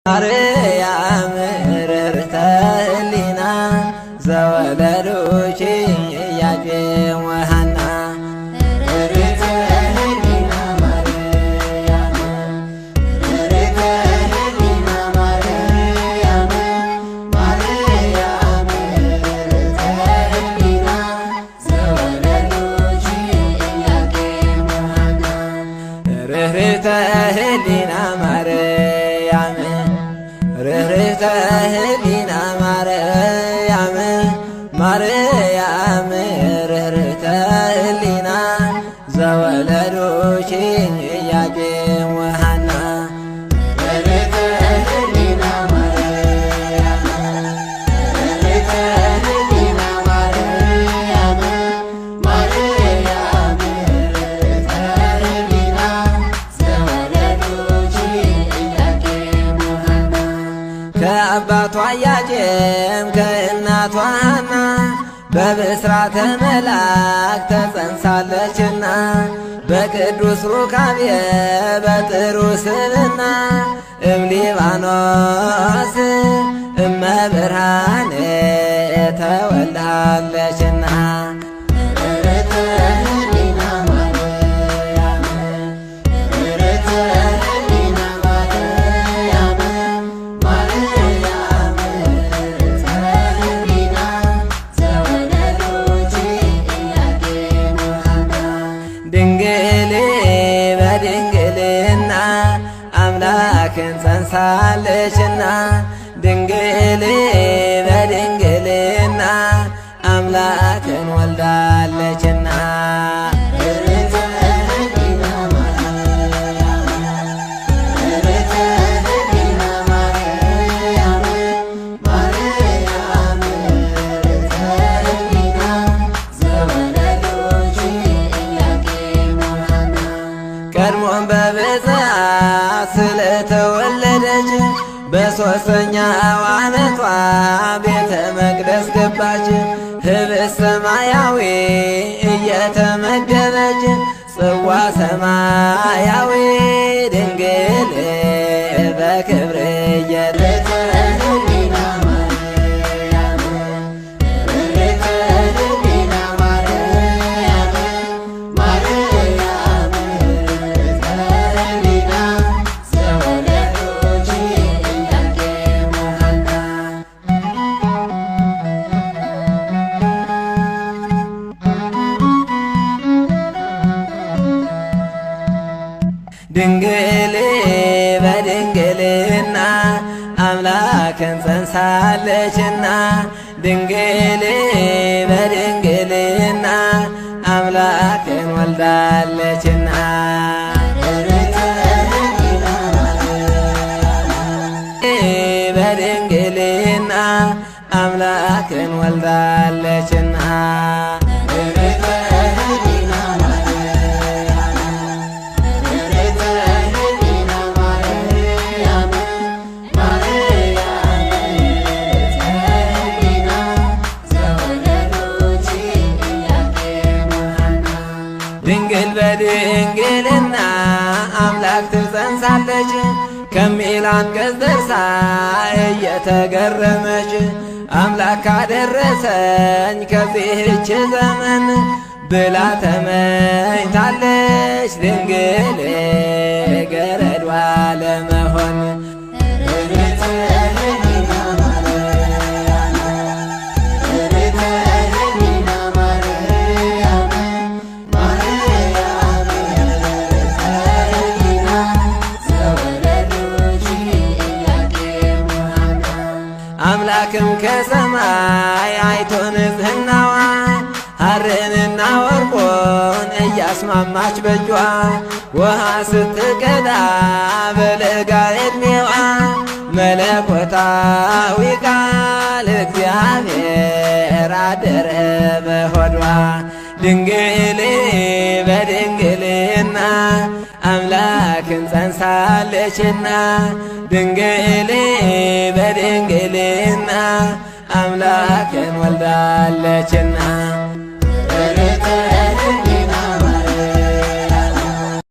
ማርያም ርኅርኅተ ሕሊና ዘወለዱኪ ኢያቄም ወሐና ርኅርኅተ ሕሊና ማርያም ርኅርኅተ ሕሊና ማርያም ማርያም ርኅርኅተ ሕሊና ዘወለዱኪ ኢያቄም ወሐና ርኅርኅተ ሕሊና ማርያም ርኅርኅተ ሕሊና ማርያም ማርያም ርኅርኅተ ሕሊና ዘወለዱኪ ኢያቄም ወሐና ርኅርኅተ ሕሊና ማርያም ርኅርኅተ ሕሊና ማርያም ማርያም ርኅርኅተ ሕሊና ዘወለዱኪ ኢያቄም ወሐና ከአባቷ ኢያቄም ከእናቷ ሐና በብስራተ መልአክ ተጸንሳለችና በቅዱስ ሩካቤ በጥሩ ስብዕና እምሊባኖስ እመብርሃን ተወልዳለችና ርኅርኅተ ሕሊና ማርያም ርኅርኅተ ሕሊና ማርያም ማርያም ርኅርኅተ ሕሊና ዘወለዱኪ ኢያቄም ወሐና ድንግል በድንግልና አምላክን ጸንሳለችና ድንግል በድንግልና አምላክን ወልዳለችና ርኅርኅተ ሕሊና ማርያም ርኅርኅተ ሕሊና ማርያም ማርያም ርኅርኅተ ሕሊና ዘወለዱኪ ኢያቄም ወሐና ቀድሞም በብፅዓት ስለተወለደች በሦስተኛው ዓመቷ ቤተ መቅደስ ገባች ኅብስት ሰማያዊ እየተመገበች ጽዋ ሰማያዊ ድንግል በክብር ርኅርኅተ ሕሊና ማርያም ርኅርኅተ ሕሊና ማርያም ማርያም ርኅርኅተ ሕሊና ዘወለዱኪ ኢያቄም ወሐና ድንግል በድንግልና አምላክን ጸንሳለችና ድንግል በድንግልና አምላክን ወልዳለችና ርኅርኅተ ሕሊና ማርያም በድንግልና አምላክን ወልዳለችና ርኅርኅተ ሕሊና ማርያም ርኅርኅተ ሕሊና ማርያም ማርያም ርኅርኅተ ሕሊና ዘወለዱኪ ኢያቄም ወሐና ድንግል በድንግልና አምላክ ትጸንሳለች ከሚል አንቀጽ ደርሳ እየተገረመች አምላክ ካደረሰኝ ከዚህች ዘመን ብላ ተመኝታለች ድንግል ገረዷ ለመሆን ርኅርኅተ ሕሊና ማርያም ርኅርኅተ ሕሊና ማርያም ማርያም ርኅርኅተ ሕሊና ዘወለዱኪ ኢያቄም ወሐና አምላክም ከሰማይ አይቶ ንጽሕናዋን ሐርንና ወርቆን እያስማማች በጇ ውሃ ስትቀዳ በለጋ ዕድሜዋ መለኮታዊ ቃል እግዚአብሔር አደረ በሆዷ ድንግል በድንግልና አምላክን ጸንሳለችና ድንግል በድንግልና አምላክን ወልዳለችና